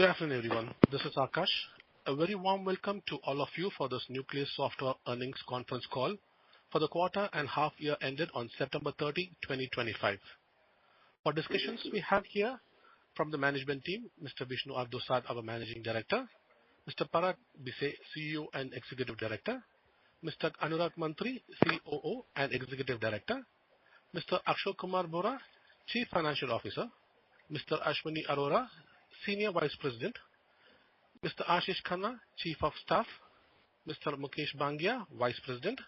Good afternoon, everyone. This is Akash. A very warm welcome to all of you for this Nucleus Software Earnings Conference call for the quarter and half year ended on September 30, 2025. For discussions, we have here from the management team, Mr. Vishnu Ardosad, our Managing Director, Mr. Parag Bise, CEO and Executive Director, Mr. Anurag Mantri, COO and Executive Director, Mr. Ashok Kumar Bora, Chief Financial Officer, Mr. Ashwani Arora, Senior Vice President, Mr. Ashish Khanna, Chief of Staff, Mr. Mukesh Bangia, Vice President,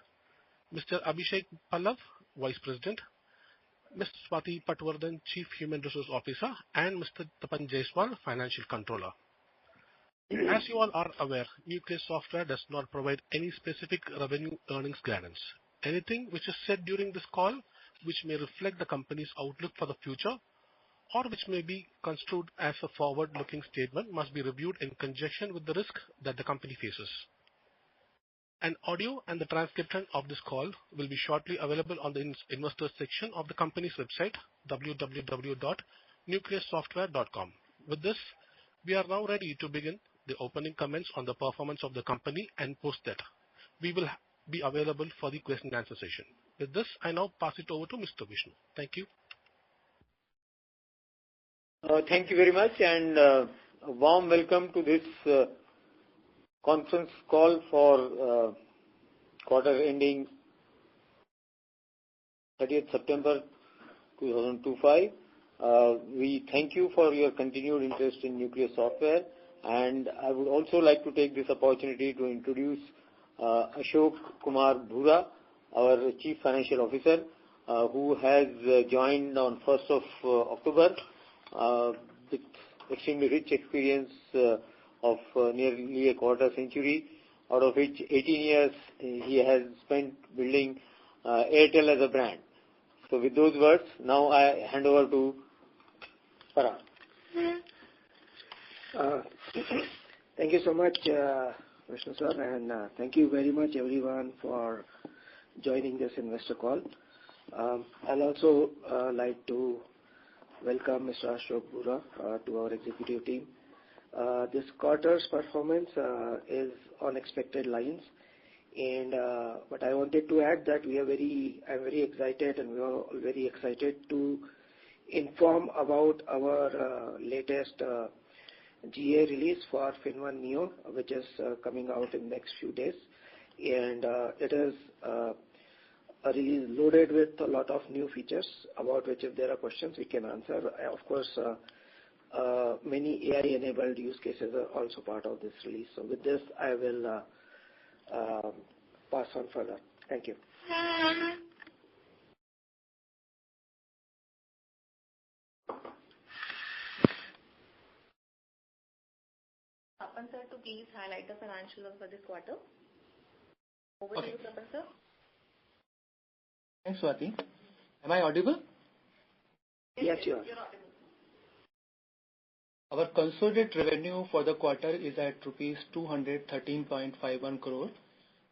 Mr. Abhishek Pallav, Vice President, Ms. Swati Patwardhan, Chief Human Resource Officer, and Mr. Tapan Jaiswal, Financial Controller. As you all are aware, Nucleus Software does not provide any specific revenue earnings guidance. Anything which is said during this call, which may reflect the company's outlook for the future, or which may be construed as a forward-looking statement, must be reviewed in conjunction with the risk that the company faces. An audio and the transcription of this call will be shortly available on the investors section of the company's website, www.nucleussoftware.com. With this, we are now ready to begin the opening comments on the performance of the company, and post that we will be available for the question and answer session. With this, I now pass it over to Mr. Vishnu. Thank you. Thank you very much, and a warm welcome to this conference call for quarter ending 30th September 2025. We thank you for your continued interest in Nucleus Software, and I would also like to take this opportunity to introduce Ashok Kumar Bora, our Chief Financial Officer, who has joined on 1st of October with extremely rich experience of nearly a quarter century, out of which 18 years he has spent building Airtel as a brand. So with those words, now I hand over to Parag. Thank you so much, Vishnu sir, and thank you very much everyone for joining this investor call. I'll also like to welcome Mr. Ashok Bora to our executive team. This quarter's performance is on expected lines, and but I wanted to add that I'm very excited, and we are all very excited to inform about our latest GA release for FinnOne Neo, which is coming out in the next few days, and it is really loaded with a lot of new features about which, if there are questions, we can answer. Of course, many AI-enabled use cases are also part of this release. So with this, I will pass on further. Thank you. Tapan sir, to please highlight the financials for this quarter. Over to you, Tapan sir. Thanks, Swati. Am I audible? Yes, you are. You're audible. Our consolidated revenue for the quarter is at rupees 213.51 crore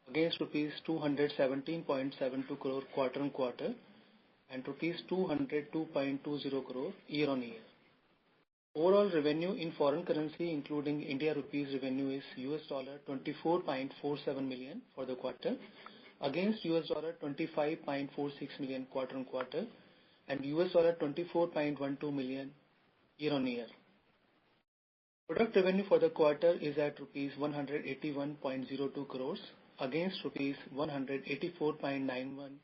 against rupees 217.72 crore quarter on quarter and rupees 202.20 crore year on year. Overall revenue in foreign currency, including India rupees revenue, is $24.47 million for the quarter, against $25.46 million quarter on quarter and $24.12 million year on year. Product revenue for the quarter is at rupees 181.02 crores against rupees 184.91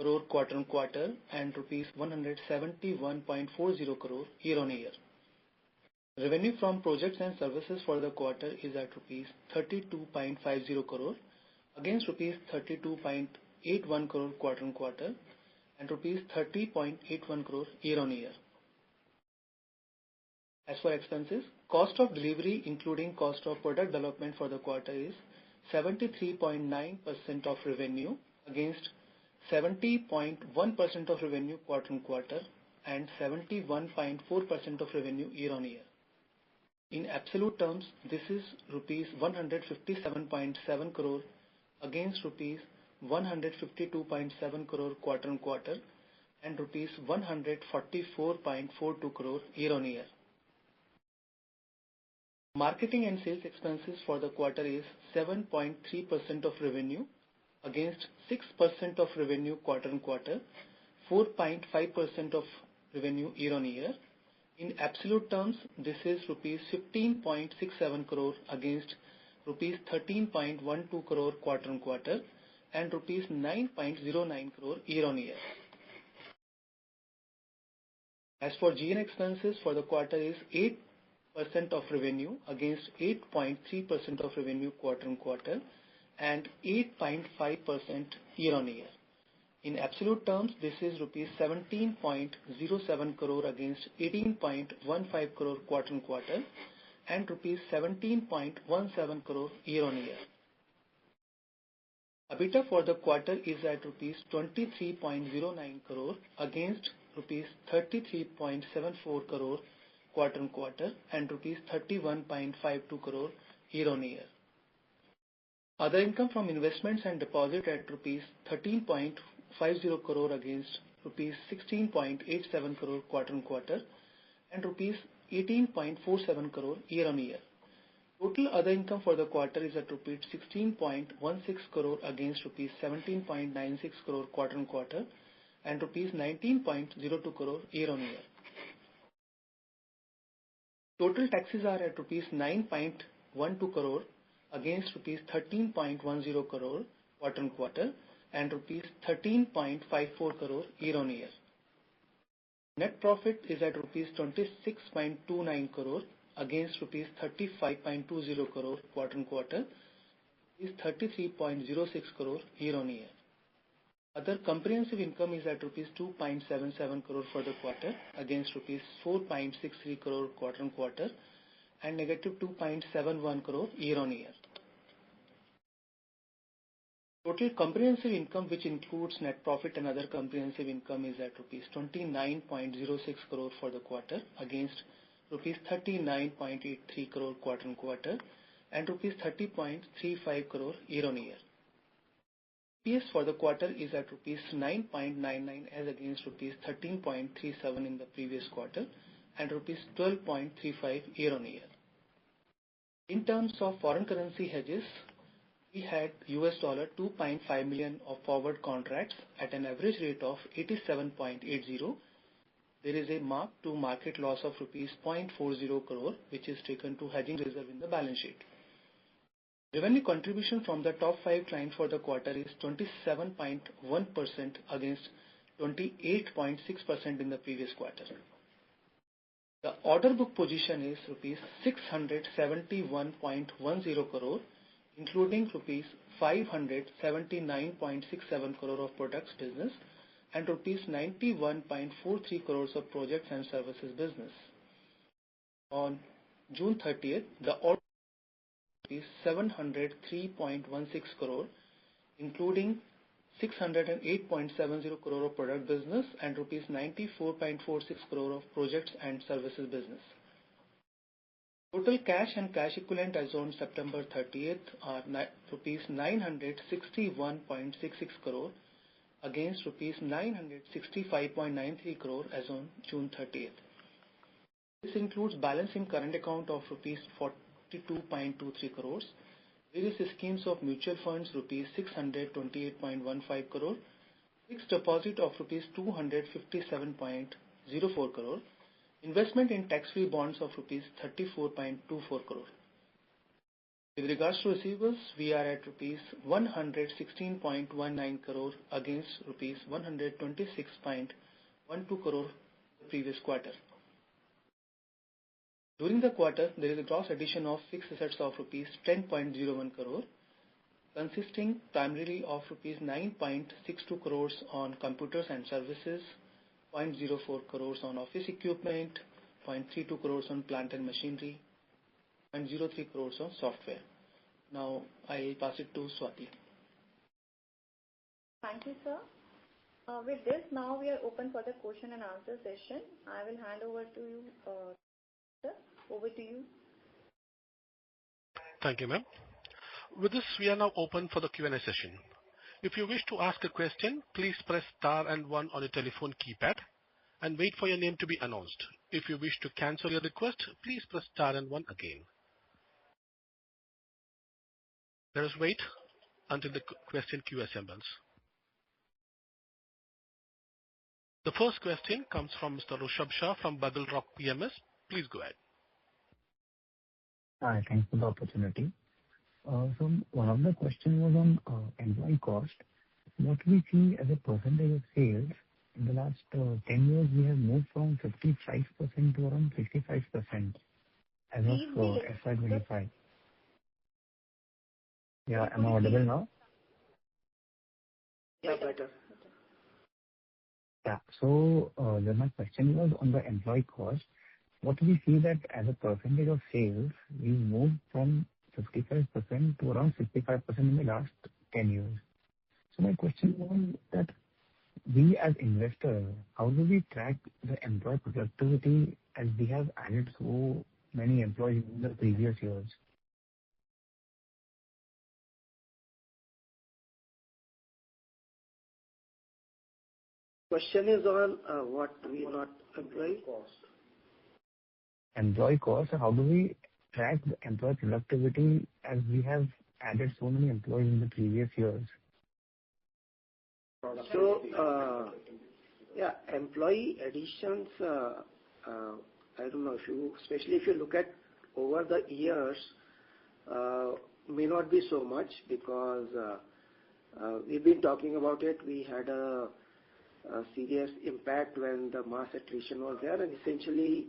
crore quarter on quarter and rupees 171.40 crore year on year. Revenue from projects and services for the quarter is at rupees 32.50 crore against rupees 32.81 crore quarter on quarter and rupees 30.81 crore year on year. As for expenses, cost of delivery including cost of product development for the quarter is 73.9% of revenue against 70.1% of revenue quarter on quarter and 71.4% of revenue year on year. In absolute terms, this is rupees 157.7 crore against rupees 152.7 crore quarter on quarter and rupees 144.42 crore year on year. Marketing and sales expenses for the quarter is 7.3% of revenue against 6% of revenue quarter-on-quarter, 4.5% of revenue year-on-year. In absolute terms, this is rupees 15.67 crore against rupees 13.12 crore quarter-on-quarter and rupees 9.09 crore year-on-year. As for GN expenses for the quarter is 8% of revenue against 8.3% of revenue quarter-on-quarter and 8.5% year-on-year. In absolute terms, this is rupees 17.07 crore against 18.15 crore quarter-on-quarter and rupees 17.17 crore year-on-year. EBITDA for the quarter is at rupees 23.09 crore against rupees 33.74 crore quarter-on-quarter and rupees 31.52 crore year-on-year. Other income from investments and deposit at rupees 13.50 crore against rupees 16.87 crore quarter-on-quarter and rupees 18.47 crore year-on-year. Total other income for the quarter is at rupees 16.16 crore against rupees 17.96 crore quarter-on-quarter and rupees 19.02 crore year-on-year. Total taxes are at rupees 9.12 crore against rupees 13.10 crore quarter-on-quarter and rupees 13.54 crore year-on-year. Net profit is at rupees 26.29 crore against rupees 35.20 crore quarter-on-quarter, is 33.06 crore year-on-year. Other comprehensive income is at rupees 2.77 crore for the quarter against rupees 4.63 crore quarter-on-quarter and negative 2.71 crore year-on-year. Total comprehensive income, which includes net profit and other comprehensive income, is at rupees 29.06 crore for the quarter against rupees 39.83 crore quarter-on-quarter and rupees 30.35 crore year-on-year. EPS for the quarter is at rupees 9.99 as against rupees 13.37 in the previous quarter and rupees 12.35 year-on-year. In terms of foreign currency hedges, we had $2.5 million of forward contracts at an average rate of 87.80. There is a mark-to-market loss of rupees 0.40 crore, which is taken to hedging reserve in the balance sheet. Revenue contribution from the top 5 clients for the quarter is 27.1% against 28.6% in the previous quarter. The order book position is rupees 671.10 crore, including rupees 579.67 crore of products business and rupees 91.43 crores of projects and services business. On June 30th, the order is 703.16 crore, including 608.70 crore of product business and rupees 94.46 crore of projects and services business. Total cash and cash equivalent as on September 30th are rupees 961.66 crore against rupees 965.93 crore as on June 30th. This includes balance in current account of rupees 42.23 crores, various schemes of mutual funds rupees 628.15 crore, fixed deposit of rupees 257.04 crore, investment in tax-free bonds of rupees 34.24 crore. With regards to receivables, we are at rupees 116.19 crore against rupees 126.12 crore the previous quarter. During the quarter, there is a gross addition of fixed assets of rupees 10.01 crore, consisting primarily of rupees 9.62 crores on computers and services, 0.04 crores on office equipment, 0.32 crores on plant and machinery, and 0.03 crores on software. Now I'll pass it to Swati. Thank you, sir. With this, now we are open for the question and answer session. I will hand over to you, sir. Over to you. Thank you, ma'am. With this, we are now open for the Q&A session. If you wish to ask a question, please press star and 1 on your telephone keypad and wait for your name to be announced. If you wish to cancel your request, please press star and 1 again. Let us wait until the question queue assembles. The first question comes from Mr. Rushabh Shah from Bugle Rock PMS. Please go ahead. Hi, thanks for the opportunity. So one of the questions was on employee cost. What we see as a percentage of sales in the last 10 years, we have moved from 55% to around 65% as of FY'25. Yeah, am I audible now? Yeah, better. Yeah. So then my question was on the employee cost. What we see that as a percentage of sales, we moved from 55% to around 65% in the last 10 years. So my question was that we as investors, how do we track the employee productivity as we have added so many employees in the previous years? Question is on what we not employee cost. Employee cost, how do we track the employee productivity as we have added so many employees in the previous years? So, employee additions, I don't know if you, especially if you look at over the years, may not be so much because we've been talking about it. We had a serious impact when the mass attrition was there, and essentially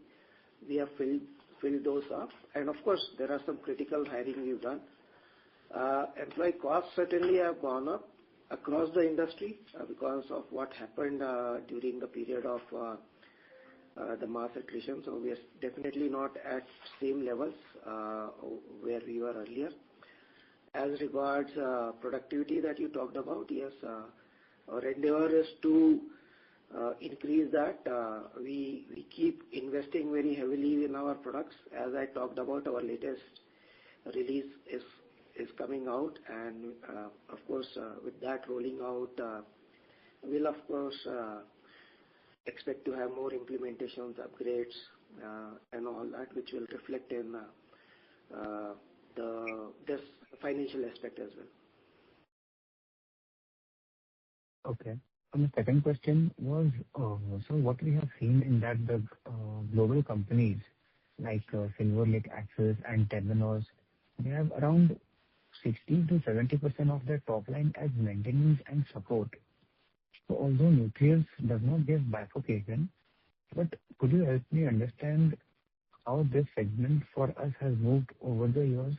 we have filled those up. And of course, there are some critical hiring we've done. Employee costs certainly have gone up across the industry because of what happened during the period of the mass attrition. So we are definitely not at same levels where we were earlier. As regards productivity that you talked about, yes, our endeavor is to increase that. We keep investing very heavily in our products. As I talked about, our latest release is coming out, and of course, with that rolling out, we'll of course expect to have more implementations, upgrades, and all that, which will reflect in this financial aspect as well. Okay. And the second question was, so what we have seen in that the global companies like Silver Lake Access and Temenos, they have around 60 to 70% of their top line as maintenance and support. So although Nucleus does not give bifurcation, but could you help me understand how this segment for us has moved over the years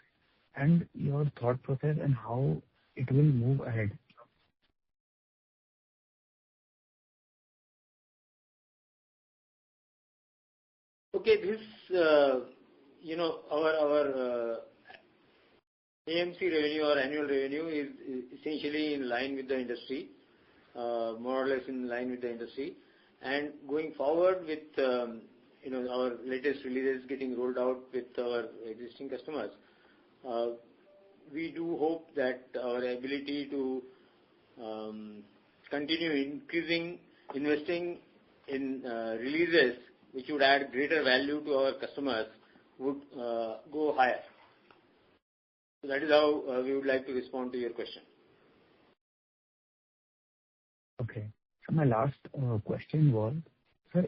and your thought process and how it will move ahead? Okay, this, our AMC revenue or annual revenue is essentially in line with the industry, more or less in line with the industry. And going forward with, our latest releases getting rolled out with our existing customers, we do hope that our ability to continue investing in releases which would add greater value to our customers would go higher. So that is how we would like to respond to your question. Okay. So my last question was, sir,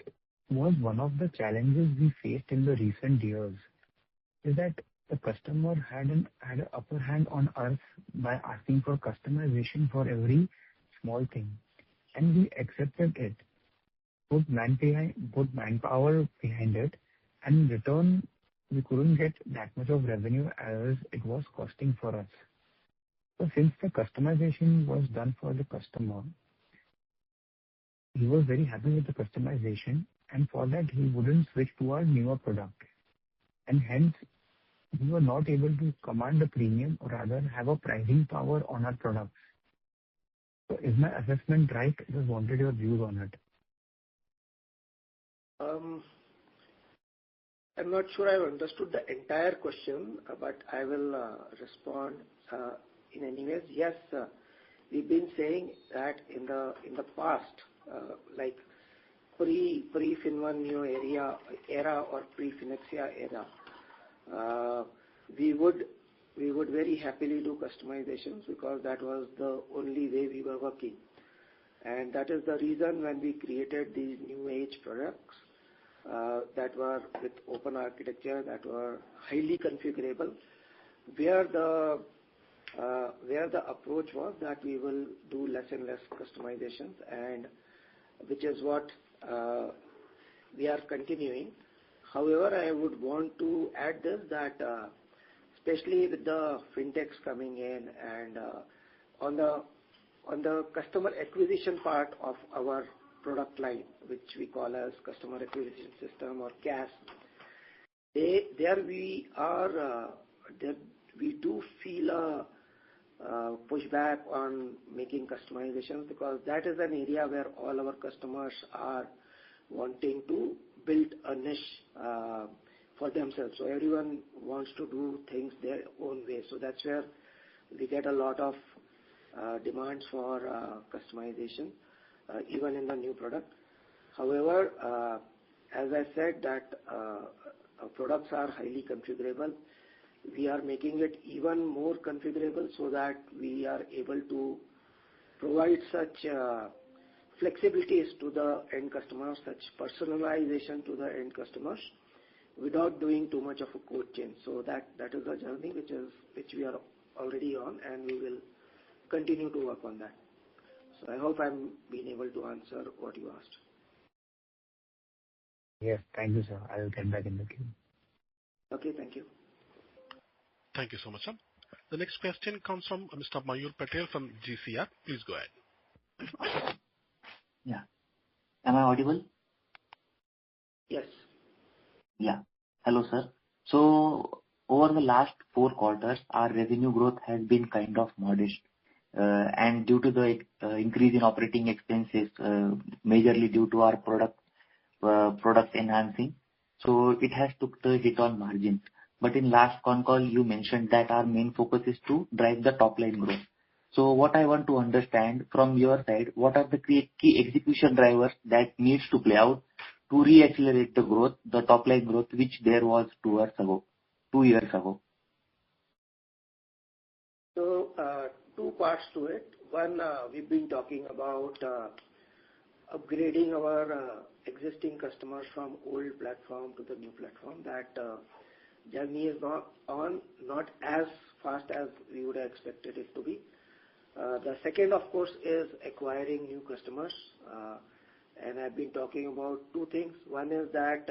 was one of the challenges we faced in the recent years is that the customer had an upper hand on us by asking for customization for every small thing, and we accepted it, put manpower behind it, and in return we couldn't get that much of revenue as it was costing for us. So since the customization was done for the customer, he was very happy with the customization, and for that he wouldn't switch to our newer product, and hence we were not able to command a premium or rather have a pricing power on our products. So is my assessment right? I just wanted your views on it. I'm not sure I've understood the entire question, but I will respond in any ways. Yes, we've been saying that in the past, like pre-FinnOne Neo era or pre-Finexia era, we would we would very happily do customizations because that was the only way we were working. And that is the reason when we created these new age products that were with open architecture, that were highly configurable, where the approach was that we will do less and less customizations, and which is what we are continuing. However, I would want to add this that especially with the fintechs coming in and on the customer acquisition part of our product line, which we call as customer acquisition system or CAS, there we do feel a pushback on making customizations, because that is an area where all our customers are wanting to build a niche for themselves. So everyone wants to do things their own way. So that's where we get a lot of demands for customization, even in the new product. However, as I said that our products are highly configurable. We are making it even more configurable so that we are able to provide such flexibilities to the end customers, such personalization to the end customers, without doing too much of a code change. So that is a journey which we are already on, and we will continue to work on that. So I hope I'm being able to answer what you asked. Yes, thank you, sir. I will get back in the queue. Okay, thank you. Thank you so much, sir. The next question comes from Mr. Mayur Patel from GCR. Please go ahead. Yeah. Am I audible? Yes. Yeah. Hello, sir. So over the last 4 quarters, our revenue growth has been kind of modest. And due to the increase in operating expenses, majorly due to our product enhancing, so it has took the hit on margins. But in last Concall, you mentioned that our main focus is to drive the top line growth. So what I want to understand from your side, what are the key execution drivers that needs to play out to re-accelerate the growth, the top line growth, which there was 2 years ago? So, 2 parts to it. One, we've been talking about upgrading our existing customers from old platform to the new platform. That journey is not as fast as we would have expected it to be. The second, of course, is acquiring new customers. And I've been talking about 2 things. One is that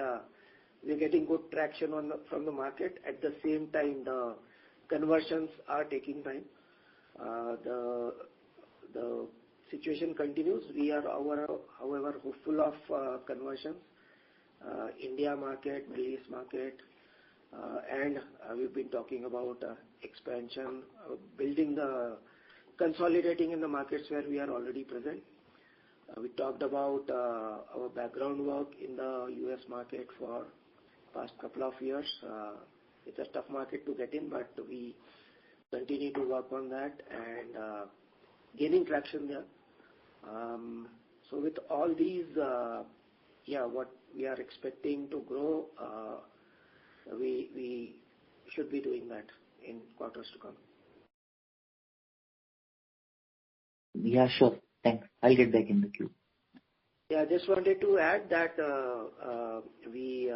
we're getting good traction from the market. At the same time, the conversions are taking time. The situation continues. We are, however, hopeful of conversions. India market, Middle East market, and we've been talking about expansion, consolidating in the markets where we are already present. We talked about our background work in the US market for past couple of years. It's a tough market to get in, but we continue to work on that and gaining traction there. So with all these, what we are expecting to grow, we should be doing that in quarters to come. Yeah, sure. Thanks. I'll get back in the queue. Yeah, I just wanted to add that we,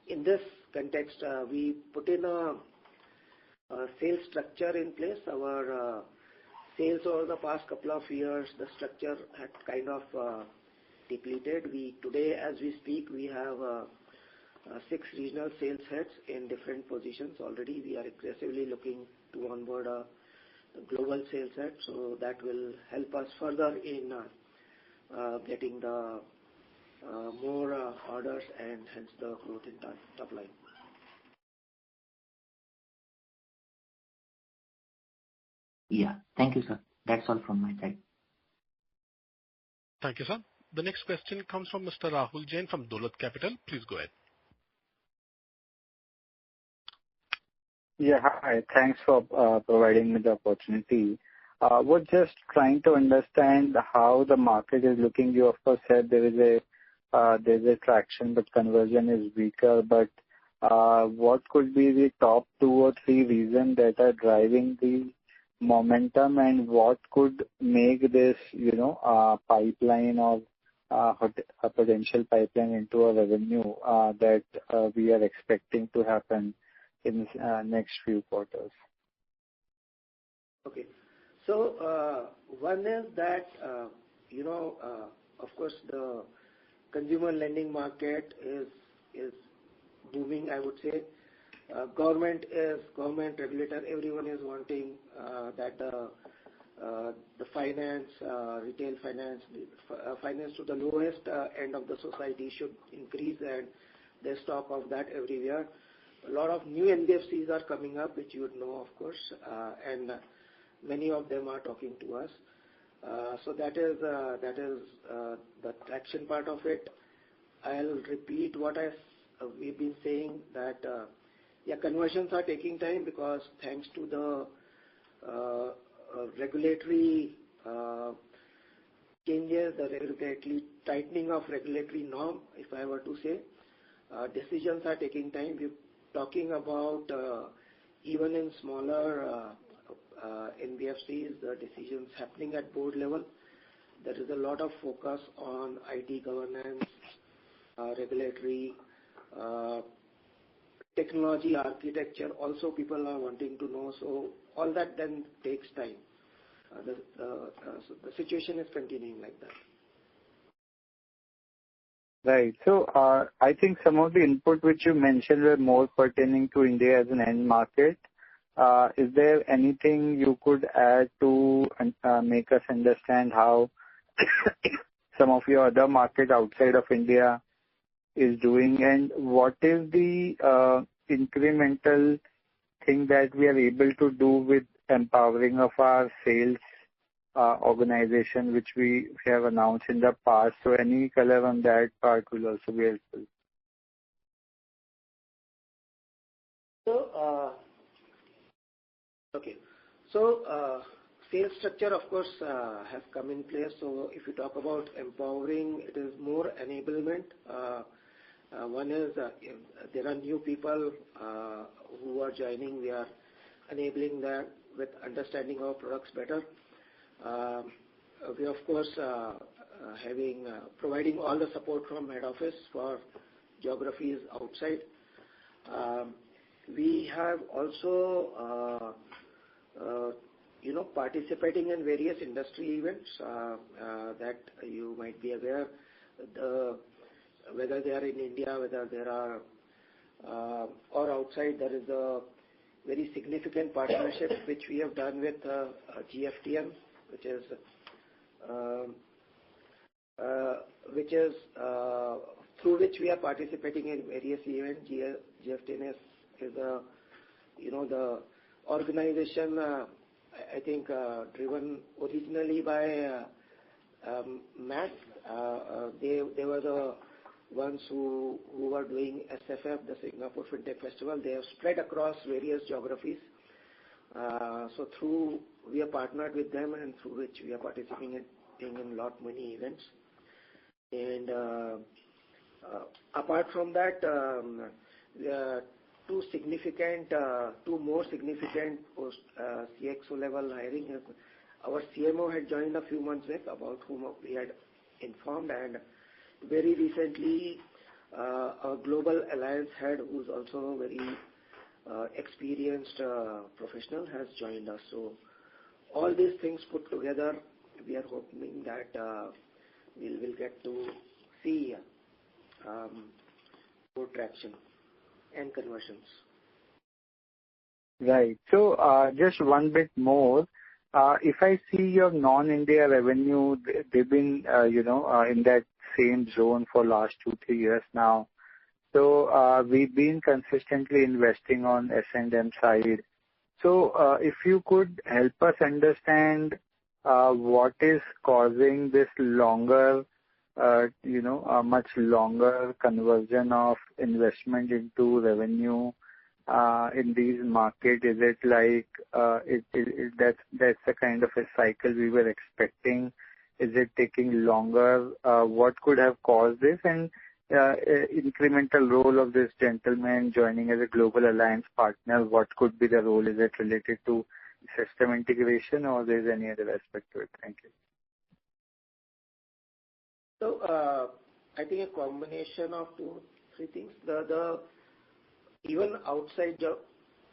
in this context, we put in a sales structure in place. Our sales over the past couple of years, the structure had kind of depleted. Today, as we speak, we have 6 regional sales heads in different positions already. We are aggressively looking to onboard a global sales head, so that will help us further in getting the more orders and hence the growth in top line. Yeah. Thank you, sir. That's all from my side. Thank you, sir. The next question comes from Mr. Rahul Jain from Dolat Capital. Please go ahead. Yeah, hi. Thanks for providing me the opportunity. Was just trying to understand how the market is looking. You of course said there's a traction, but conversion is weaker. But what could be the top 2 or 3 reasons that are driving the momentum, and what could make this, pipeline of a potential pipeline into a revenue that we are expecting to happen in next few quarters? Okay. So one is that, of course, the consumer lending market is booming, I would say. Government regulator, everyone is wanting that the finance, retail finance, finance to the lowest end of the society should increase, and there's talk of that everywhere. A lot of new NBFCs are coming up, which you would know, of course, and many of them are talking to us. So that is the traction part of it. I'll repeat what we've been saying, that conversions are taking time because thanks to the regulatory changes, the regulatory tightening of regulatory norm, if I were to say, decisions are taking time. We're talking about even in smaller NBFCs, the decisions happening at board level. There is a lot of focus on IT governance, regulatory, technology architecture. Also, people are wanting to know. So all that then takes time. So the situation is continuing like that. Right. So I think some of the input which you mentioned were more pertaining to India as an end market. Is there anything you could add to make us understand how some of your other market outside of India is doing, and what is the incremental thing that we are able to do with empowering of our sales organization, which we have announced in the past? So any color on that part will also be helpful. So, okay. So, sales structure, of course, has come in place. So, if you talk about empowering, it is more enablement. One is there are new people who are joining. We are enabling them with understanding our products better. We, of course, providing all the support from head office for geographies outside. We have also participating in various industry events that you might be aware, whether they are in India, whether there are or outside. There is a very significant partnership which we have done with GFTM, which is through which we are participating in various events. GFTM is the organization, I think, driven originally by MAC. They were the ones who were doing SFF, the Singapore FinTech Festival. They have spread across various geographies. So we are partnered with them, and through which we are participating in many events. And apart from that, two more significant post CXO level hiring. Our CMO had joined a few months back, about whom we had informed, and very recently our global alliance head, who's also a very experienced professional, has joined us. So all these things put together, we are hoping that we will get to see more traction and conversions. Right. So just one bit more. If I see your non-India revenue, they've been in that same zone for last 2-3 years now. So we've been consistently investing on S&M side. So if you could help us understand what is causing this longer, a much longer conversion of investment into revenue in these markets. Is it like that's the kind of a cycle we were expecting? Is it taking longer? What could have caused this? And incremental role of this gentleman joining as a global alliance partner? What could be the role? Is it related to system integration or there's any other aspect to it? Thank you. So I think a combination of 2-3 things. The even outside job,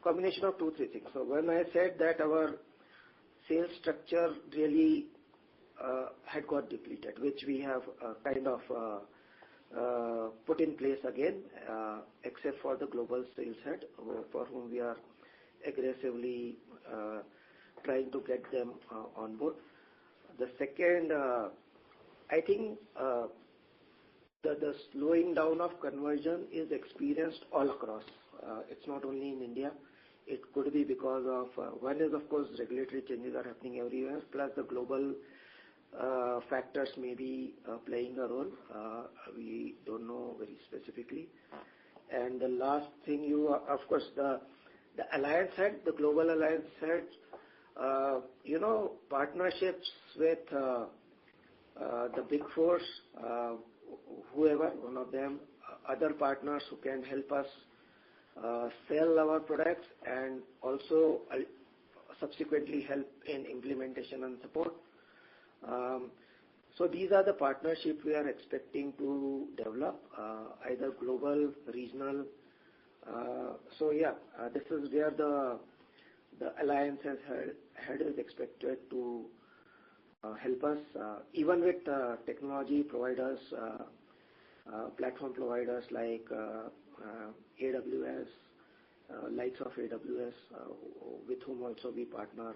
combination of 2-3 things. So when I said that our sales structure really had got depleted, which we have kind of put in place again, except for the global sales head, for whom we are aggressively trying to get them on board. The second, I think the slowing down of conversion is experienced all across. It's not only in India. It could be because of, one is of course regulatory changes are happening everywhere, plus the global factors may be playing a role. We don't know very specifically. And the last thing, of course, the alliance head, the global alliance head, partnerships with the big fours, whoever, one of them, other partners who can help us sell our products and also subsequently help in implementation and support. So these are the partnerships we are expecting to develop, either global, regional. So yeah, this is where the alliance head is expected to help us, even with technology providers, platform providers like AWS, likes of AWS, with whom also we partner.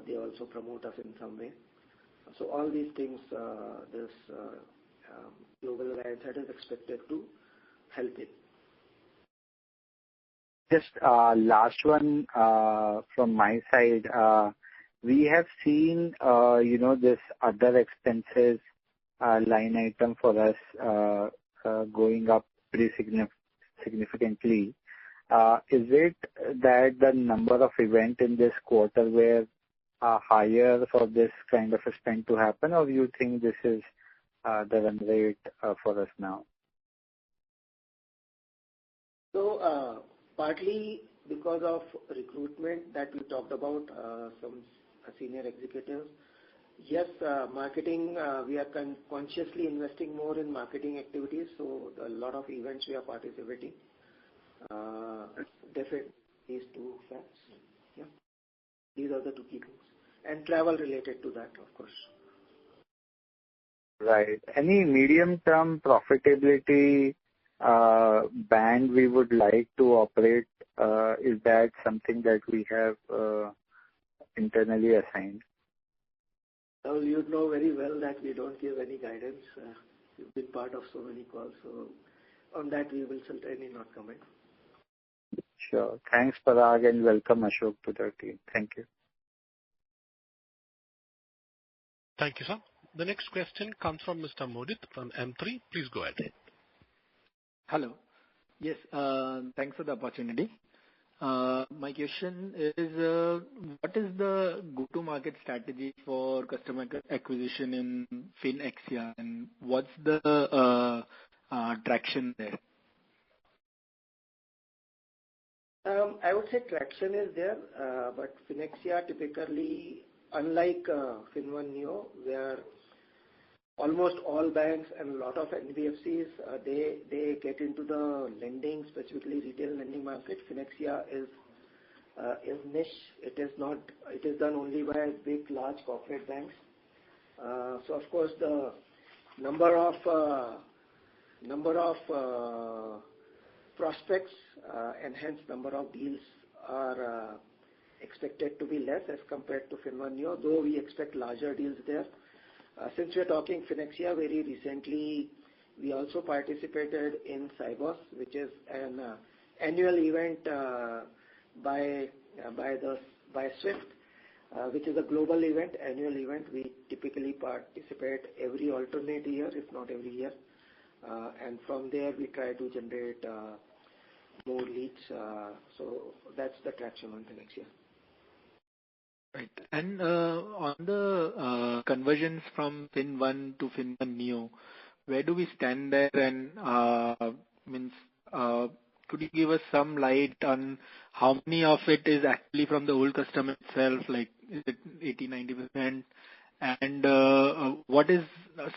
They also promote us in some way. So all these things, this global alliance head is expected to help it. Just last one from my side. We have seen, this other expenses line item for us going up pretty significantly. Is it that the number of events in this quarter were higher for this kind of a spend to happen, or do you think this is the run rate for us now? So partly because of recruitment that we talked about, some senior executives. Yes, marketing, we are consciously investing more in marketing activities, so a lot of events we are participating. Definitely these two facts. Yeah. These are the two key things. And travel related to that, of course. Right. Any medium-term profitability band we would like to operate? Is that something that we have internally assigned? Well, you know very well that we don't give any guidance. You've been part of so many calls, so on that we will certainly not comment. Sure. Thanks, Parag, and welcome Ashok to the team. Thank you. Thank you, sir. The next question comes from Mr. Modit from M3. Please go ahead. Hello. Yes, thanks for the opportunity. My question is, what is the go-to-market strategy for customer acquisition in FinExia, and what's the traction there? I would say traction is there, but FinExia typically, unlike FinOne Neo, where almost all banks and a lot of NBFCs, they get into the lending, specifically retail lending market. FinExia is niche. It is done only by big, large corporate banks. So of course the number of prospects and hence number of deals are expected to be less as compared to FinOne Neo, though we expect larger deals there. Since we are talking FinExia, very recently we also participated in Cybos, which is an annual event by SWIFT, which is a global event, annual event. We typically participate every alternate year, if not every year. And from there we try to generate more leads. So that's the traction on FinExia. Right. And on the conversions from FinOne to FinOne Neo, where do we stand there? And means, could you give us some light on how many of it is actually from the old customer itself, like is it 80-90%? And what is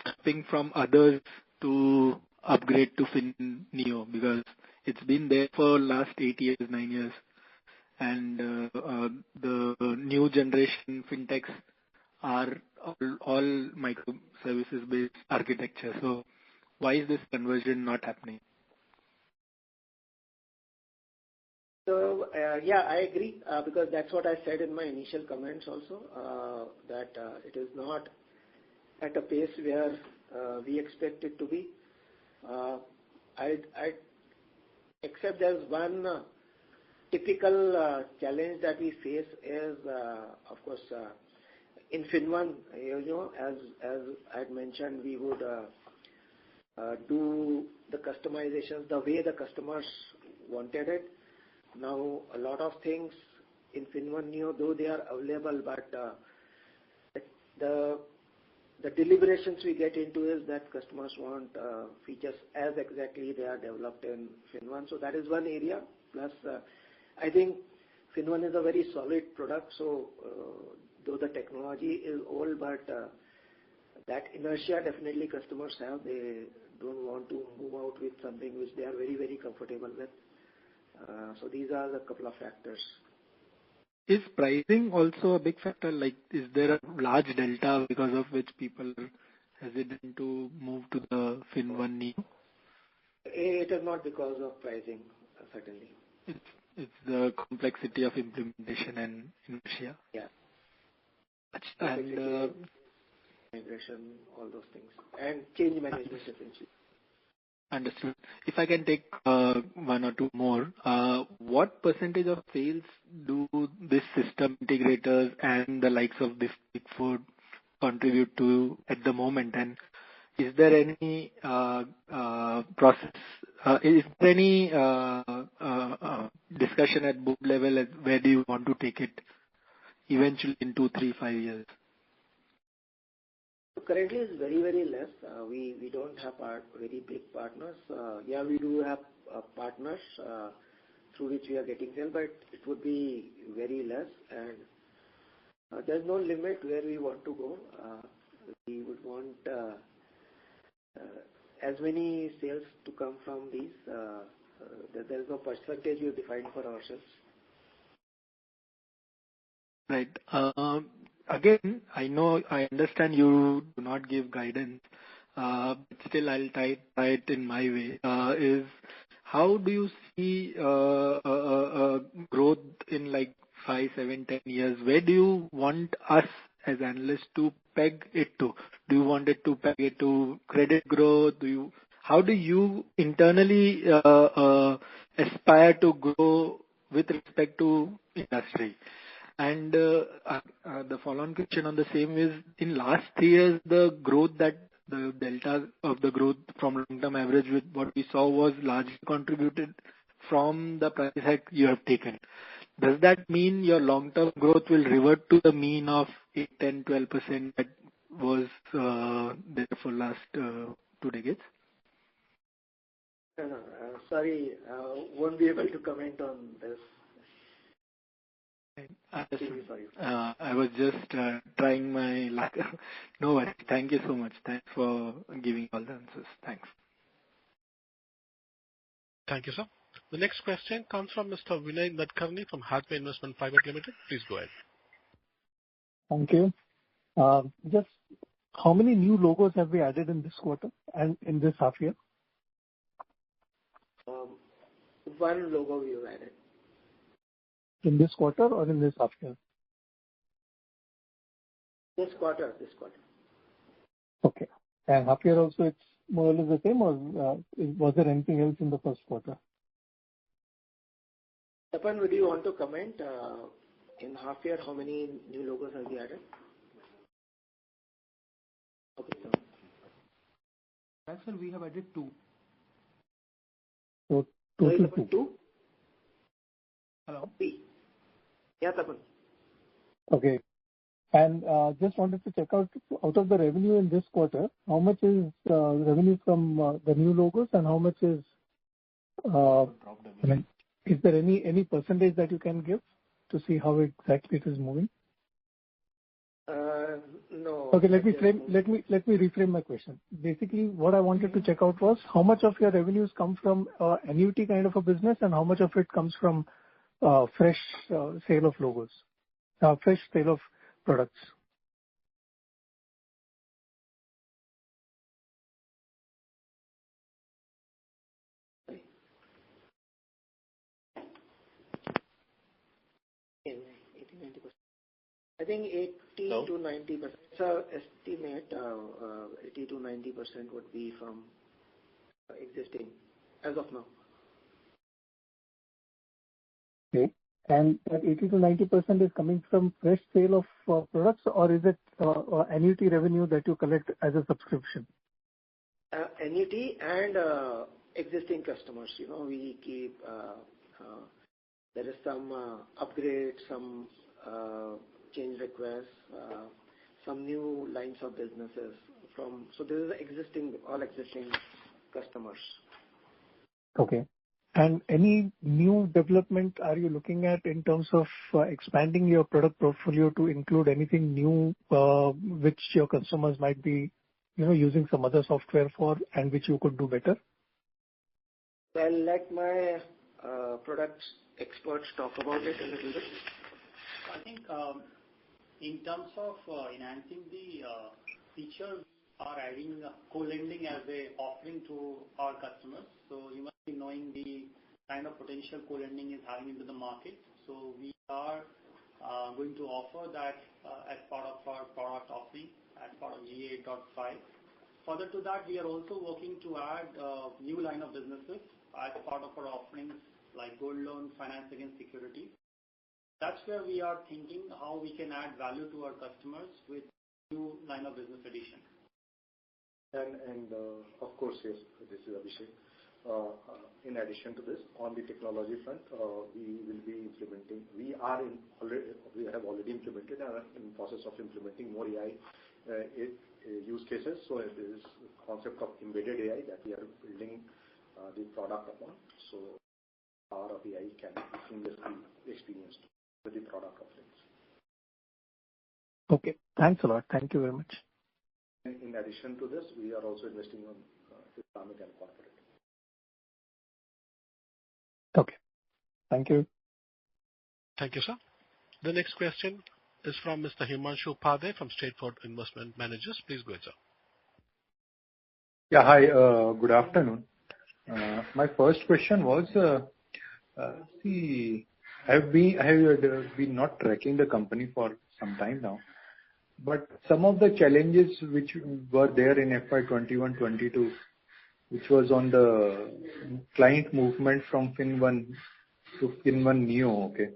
stopping from others to upgrade to Fin Neo? Because it's been there for last 8 years, 9 years, and the new generation fintechs are all microservices based architecture. So why is this conversion not happening? So, yeah, I agree, because that's what I said in my initial comments also, that it is not at a pace where we expect it to be. Except there's one typical challenge that we face is, of course, in FinOne, as I had mentioned, we would do the customizations the way the customers wanted it. Now, a lot of things in FinOne Neo, though they are available, but the deliberations we get into is that customers want features as exactly they are developed in FinOne. So that is one area. Plus, I think FinOne is a very solid product. So though the technology is old, but that inertia definitely customers have. They don't want to move out with something which they are very, very comfortable with. So these are the couple of factors. Is pricing also a big factor? Like, is there a large delta because of which people are hesitant to move to the FinOne Neo? It is not because of pricing, certainly. It's the complexity of implementation and inertia. Yeah. And migration, all those things, and change management essentially. Understood. If I can take one or two more, what percentage of sales do this system integrators and the likes of this Big Four contribute to at the moment? And is there any process? Is there any discussion at board level? Where do you want to take it eventually in 2, 3, 5 years? Currently, it's very, very less. We don't have very big partners. Yeah, we do have partners through which we are getting sales, but it would be very less. And there's no limit where we want to go. We would want as many sales to come from these. There's no percentage we define for ourselves. Right. Again, I understand you do not give guidance, but still I'll try it in my way. Is how do you see growth in like 5, 7, 10 years? Where do you want us as analysts to peg it to? Do you want it to peg it to credit growth? How do you internally aspire to grow with respect to industry? And the follow-on question on the same is, in last 3 years, the growth the delta of the growth from long-term average with what we saw was largely contributed from the price hike you have taken. Does that mean your long-term growth will revert to the mean of 8, 10, 12% that was there for last 2 decades? Sorry, won't be able to comment on this. I was just trying my luck. No worries. Thank you so much. Thanks for giving all the answers. Thanks. Thank you, sir. The next question comes from Mr. Vinay Nadkarni from Hathway Investment Private Limited. Please go ahead. Thank you. Just how many new logos have we added in this quarter and in this half year? One logo we have added. In this quarter or in this half year? This quarter. Okay. And half year also it's more or less the same, or was there anything else in the first quarter? Tapan, would you want to comment in half year how many new logos have we added? Okay, so. That's when we have added 2. So two. Hello? Yeah, Tapan. Okay. And just wanted to check out of the revenue in this quarter, how much is revenue from the new logos and how much is, is there any percentage that you can give to see how exactly it is moving? No. Okay, let me reframe my question. Basically, what I wanted to check out was how much of your revenues come from annuity kind of a business and how much of it comes from fresh sale of logos, fresh sale of products. Okay, 80-90%. I think 80 to 90%. It's an estimate. 80 to 90% would be from existing as of now. Okay. And that 80 to 90% is coming from fresh sale of products, or is it annuity revenue that you collect as a subscription? Annuity and existing customers. We keep, there is some upgrade, some change requests, some new lines of businesses from, so this is all existing customers. Okay. And any new development are you looking at in terms of expanding your product portfolio to include anything new, which your customers might be, using some other software for and which you could do better? I'll let my product experts talk about it a little bit. I think in terms of enhancing the feature, we are adding co-lending as a offering to our customers. So you must be knowing the kind of potential co-lending is having into the market. So we are going to offer that as part of our product offering, as part of GA 8.5. Further to that, we are also working to add new line of businesses as part of our offerings like gold loan, finance against security. That's where we are thinking how we can add value to our customers with new line of business addition. And of course, yes, this is Abhishek. In addition to this, on the technology front, we will be implementing. We have already implemented and are in the process of implementing more AI use cases. So it is concept of embedded AI that we are building the product upon. So power of AI can be seamlessly experienced with the product offerings. Okay, thanks a lot. Thank you very much. In addition to this, we are also investing on Islamic and corporate. Okay, thank you. Thank you, sir. The next question is from Mr. Himanshu Upadhyay from Straightforward Investment Managers. Please go ahead, sir. Yeah, hi, good afternoon. My first question was, I have been not tracking the company for some time now, but some of the challenges which were there in FY'21-22, which was on the client movement from FinnOne to FinnOne Neo, okay.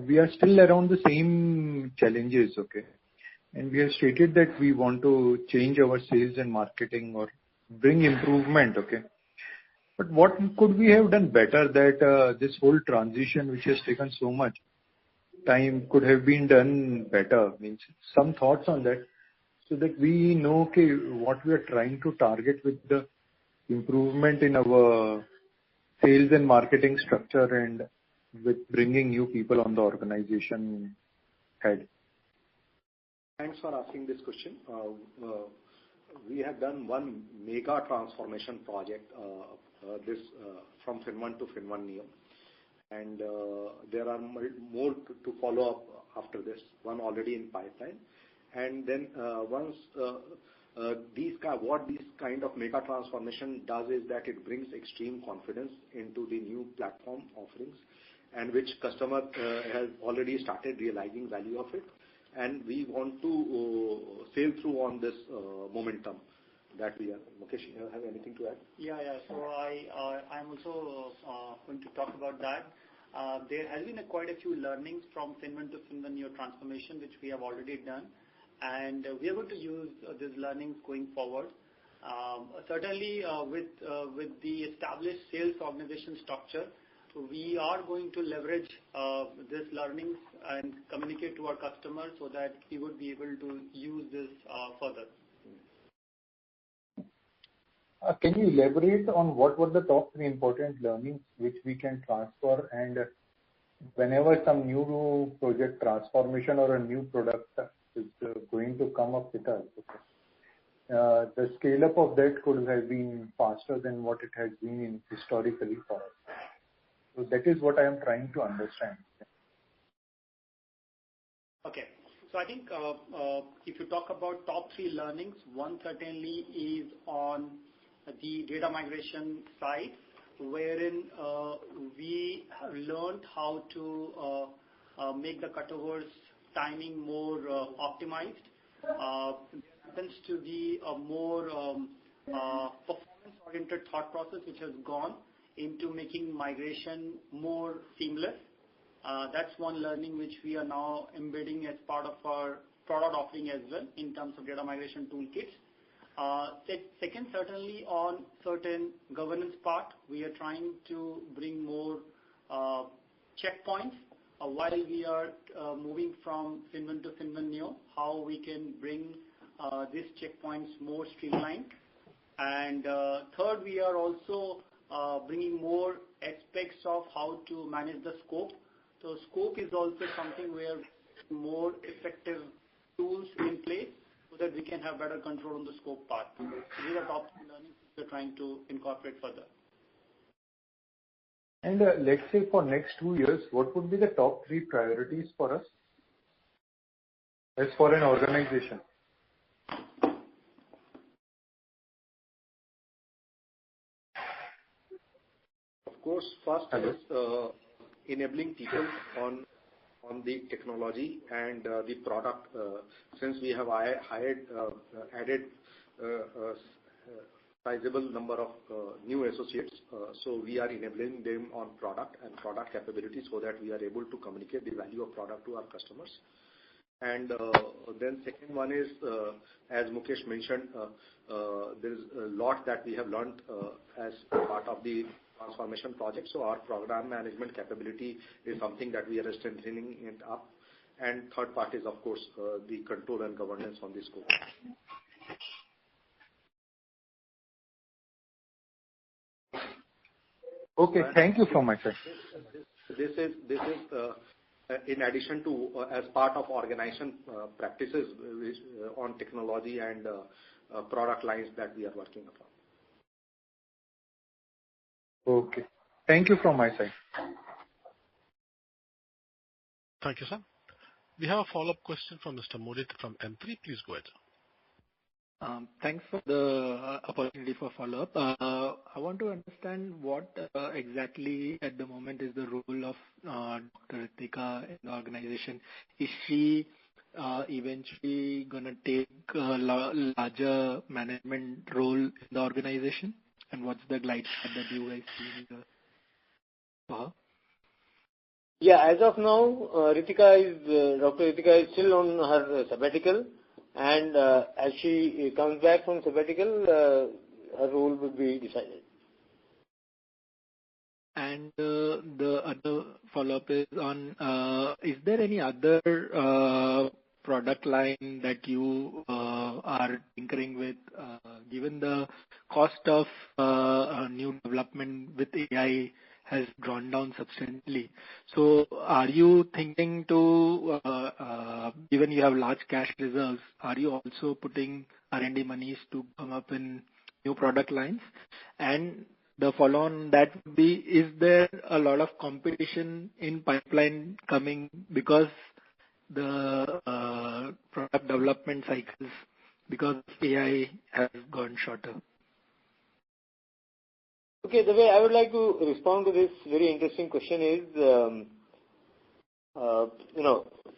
We are still around the same challenges, okay. And we have stated that we want to change our sales and marketing or bring improvement, okay. But what could we have done better that this whole transition, which has taken so much time, could have been done better? Means some thoughts on that, so that we know, okay, what we are trying to target with the improvement in our sales and marketing structure and with bringing new people on the organization head. Thanks for asking this question. We have done one mega transformation project from FinnOne to FinnOne Neo, and there are more to follow up after this, one already in pipeline. And then once what this kind of mega transformation does is that it brings extreme confidence into the new platform offerings, and which customer has already started realizing value of it. And we want to sail through on this momentum that we are. Mukesh, you have anything to add? Yeah. So I'm also going to talk about that. There has been quite a few learnings from FinnOne to FinnOne Neo transformation, which we have already done. And we are going to use these learnings going forward. Certainly with the established sales organization structure, we are going to leverage these learnings and communicate to our customers so that we would be able to use this further. Can you elaborate on what were the top 3 important learnings which we can transfer, and whenever some new project transformation or a new product is going to come up with us, the scale up of that could have been faster than what it has been historically for us. So that is what I am trying to understand. Okay. So I think if you talk about top 3 learnings, one certainly is on the data migration side, wherein we have learned how to make the cutovers timing more optimized. There happens to be a more performance-oriented thought process which has gone into making migration more seamless. That's one learning which we are now embedding as part of our product offering as well in terms of data migration toolkits. Second, certainly on certain governance part, we are trying to bring more checkpoints while we are moving from FinnOne to FinnOne Neo, how we can bring these checkpoints more streamlined. And third, we are also bringing more aspects of how to manage the scope. So scope is also something where more effective tools in place so that we can have better control on the scope part. So these are top 3 learnings we're trying to incorporate further. And let's say for next 2 years, what would be the top 3 priorities for us as for an organization? Of course, first is enabling people on the technology and the product. Since we have added sizable number of new associates, so we are enabling them on product and product capabilities so that we are able to communicate the value of product to our customers. And then second one is, as Mukesh mentioned, there is a lot that we have learned as part of the transformation project. So our program management capability is something that we are strengthening it up. And third part is, of course, the control and governance on this scope. Okay, thank you so much, sir. This is in addition to as part of organization practices which, on technology and product lines that we are working upon. Okay. Thank you from my side. Thank you, sir. We have a follow-up question from Mr. Mudit from M3. Please go ahead. Thanks for the opportunity for follow-up. I want to understand what exactly at the moment is the role of Dr. Ritika in the organization. Is she eventually going to take a larger management role in the organization? And what's the glide path that you guys see for her? Yeah, as of now, Dr. Ritika is still on her sabbatical, and as she comes back from sabbatical, her role will be decided. And the other follow-up is on, is there any other product line that you are tinkering with, given the cost of new development with AI has gone down substantially? So are you thinking to, given you have large cash reserves, are you also putting R&D monies to come up in new product lines? And the follow-on that would be, is there a lot of competition in pipeline coming because the product development cycles because AI has gone shorter? Okay, the way I would like to respond to this very interesting question is,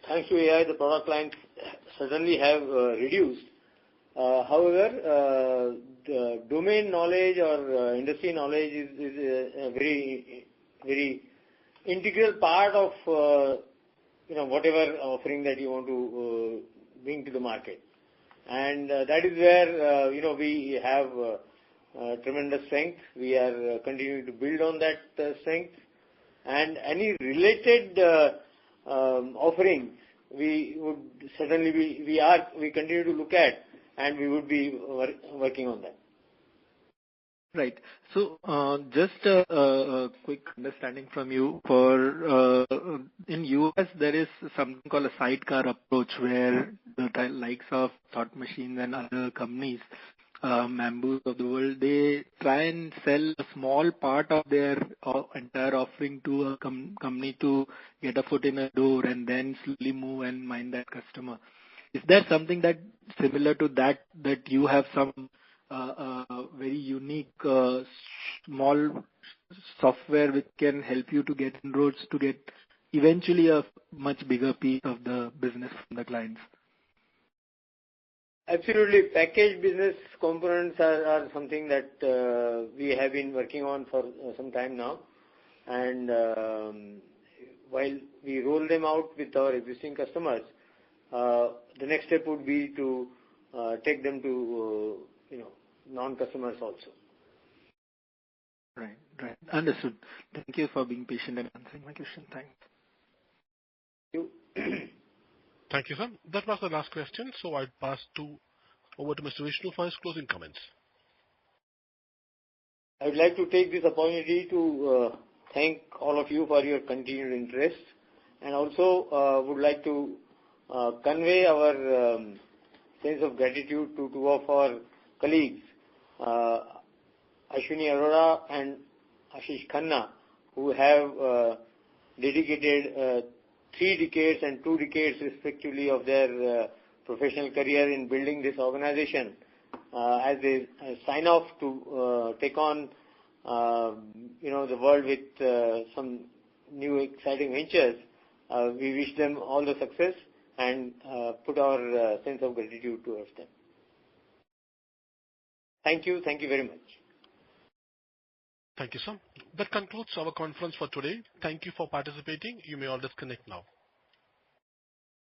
thanks to AI, the product lines certainly have reduced. However, the domain knowledge or industry knowledge is a very, very integral part of whatever offering that you want to bring to the market. And that is where, we have tremendous strength. We are continuing to build on that strength. and any related offerings we would certainly we continue to look at, and we would be working on that. Right. So, just a quick understanding from you. For in US, there is something called a sidecar approach, where the likes of Thought Machine and other companies, Mamboos of the world, they try and sell a small part of their entire offering to a company to get a foot in a door, and then slowly move and mind that customer. Is there something that similar to that you have some very unique small software which can help you to get inroads to get eventually a much bigger piece of the business from the clients? Absolutely. Package business components are something that we have been working on for some time now. And while we roll them out with our existing customers, the next step would be to take them to non-customers also. Right. Understood. Thank you for being patient and answering my question. Thanks. Thank you. Thank you, sir. That was the last question, so I'll pass over to Mr. Vishnu for his closing comments. I would like to take this opportunity to thank all of you for your continued interest, and also would like to convey our sense of gratitude to two of our colleagues, Ashwini Arora and Ashish Khanna, who have dedicated 3 decades and 2 decades respectively of their professional career in building this organization. As they sign off to take on the world with some new exciting ventures, we wish them all the success and put our sense of gratitude towards them. Thank you very much. Thank you, sir. That concludes our conference for today. Thank you for participating. You may all disconnect now.